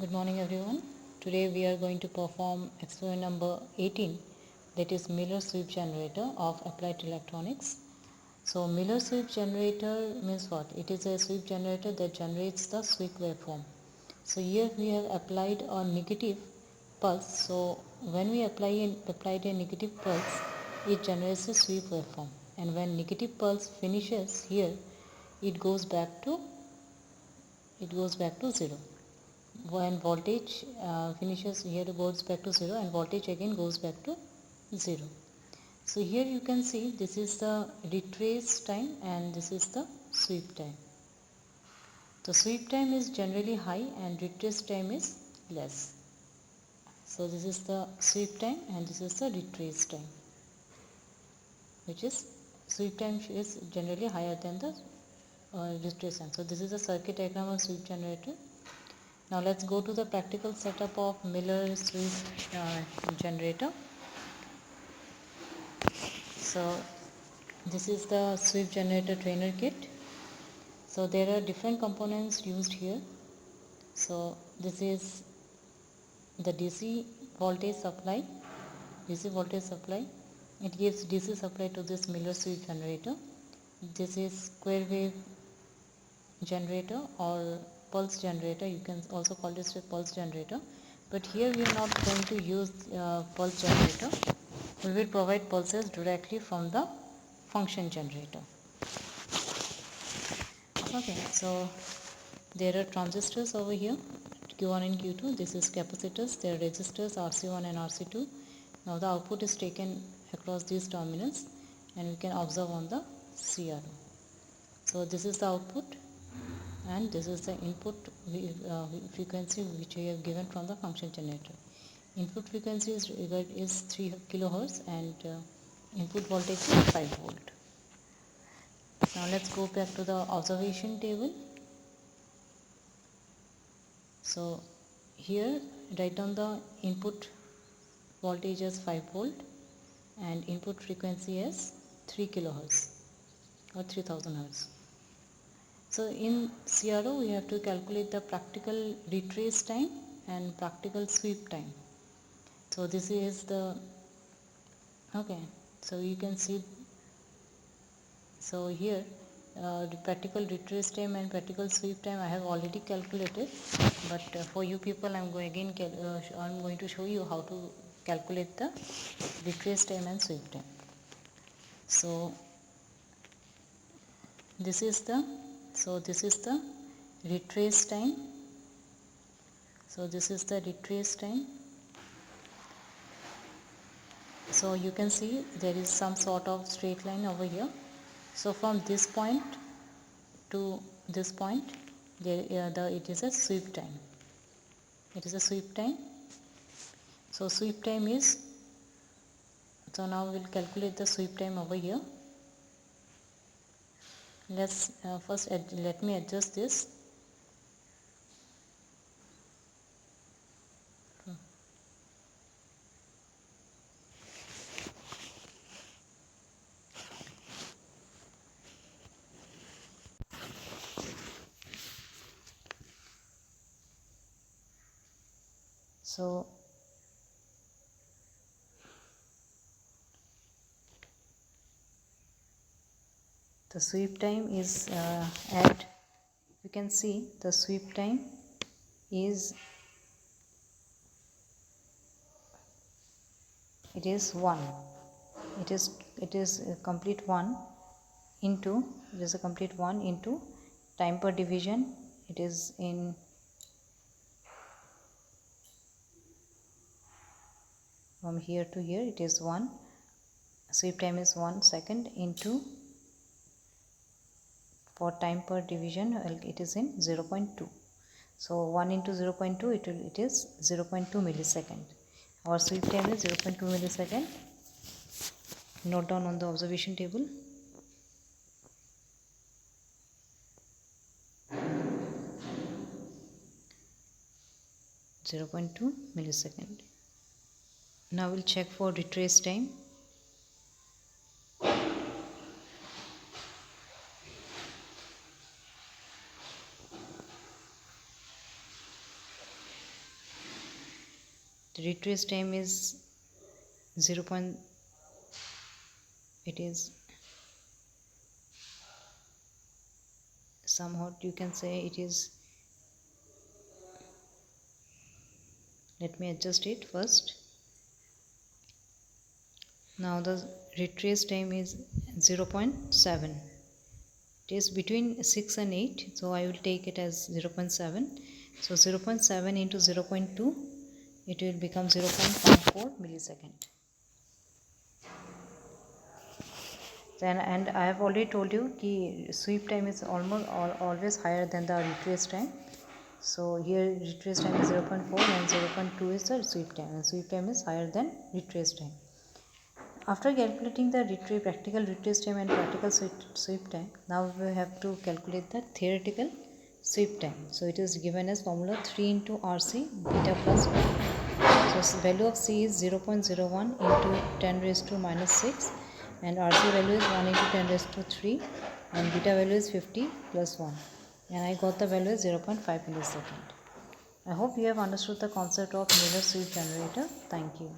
Good morning everyone. Today we are going to perform experiment number 18, that is Miller sweep generator of applied electronics. So Miller sweep generator means what? It is a sweep generator that generates the sweep waveform. So here we have applied a negative pulse. So when we applied a negative pulse, it generates a sweep waveform. And when negative pulse finishes here, it goes back to 0. When voltage finishes here, goes back to 0, and voltage again goes back to 0. So here you can see this is the retrace time and this is the sweep time. The sweep time is generally high and retrace time is less. So this is the sweep time and this is the retrace time, which is sweep time is generally higher than the retrace time. So this is the circuit diagram of sweep generator. Now let's go to the practical setup of Miller sweep generator. So this is the sweep generator trainer kit. So there are different components used here. So this is the DC voltage supply. It gives DC supply to this Miller sweep generator. This is square wave generator or pulse generator. You can also call this a pulse generator. But here we are not going to use pulse generator. We will provide pulses directly from the function generator. Okay, so there are transistors over here, Q1 and Q2. This is capacitors. There are resistors RC1 and RC2. Now the output is taken across these terminals and we can observe on the CRO. So this is the output and this is the input frequency which we have given from the function generator. Input frequency is 3 kilohertz and input voltage is 5 volt. Now let's go back to the observation table. So here write down the input voltage as 5 volt and input frequency as 3 kilohertz or 3000 hertz. So in CRO we have to calculate the practical retrace time and practical sweep time. So this is the so you can see, so here the practical retrace time and practical sweep time I have already calculated, but for you people I'm going to show you how to calculate the retrace time and sweep time. So this is the retrace time. So this is the retrace time. So you can see there is some sort of straight line over here. So from this point to this point it is a sweep time. So sweep time is, so now we'll calculate the sweep time over here. Let's first let me adjust this. So the sweep time is you can see the sweep time is 1. It is a complete 1 into, it is a complete 1 into time per division. It is in from here to here, it is 1. Sweep time is 1 second into, for time per division it is in 0.2. So 1 into 0.2 it is 0.2 millisecond. Our sweep time is 0.2 millisecond. Note down on the observation table. .2 millisecond. Now we'll check for retrace time. The retrace time is 0. It is somewhat, you can say it is, let me adjust it first. Now the retrace time is 0.7. It is between 6 and 8, so I will take it as 0.7. So 0.7 into 0.2, it will become 0.14 millisecond. Then, and I have already told you that sweep time is always higher than the retrace time. So here retrace time is 0.4 and 0.2 is the sweep time, and sweep time is higher than retrace time. After calculating the practical retrace time and practical sweep time, now we have to calculate the theoretical sweep time. So it is given as formula 3 into RC beta plus 1. So value of C is 0.01 into 10 raised to minus 6, and RC value is 1 into 10 raised to 3, and beta value is 50 plus 1, and I got the value as 0.5 millisecond. I hope you have understood the concept of Miller sweep generator. Thank you.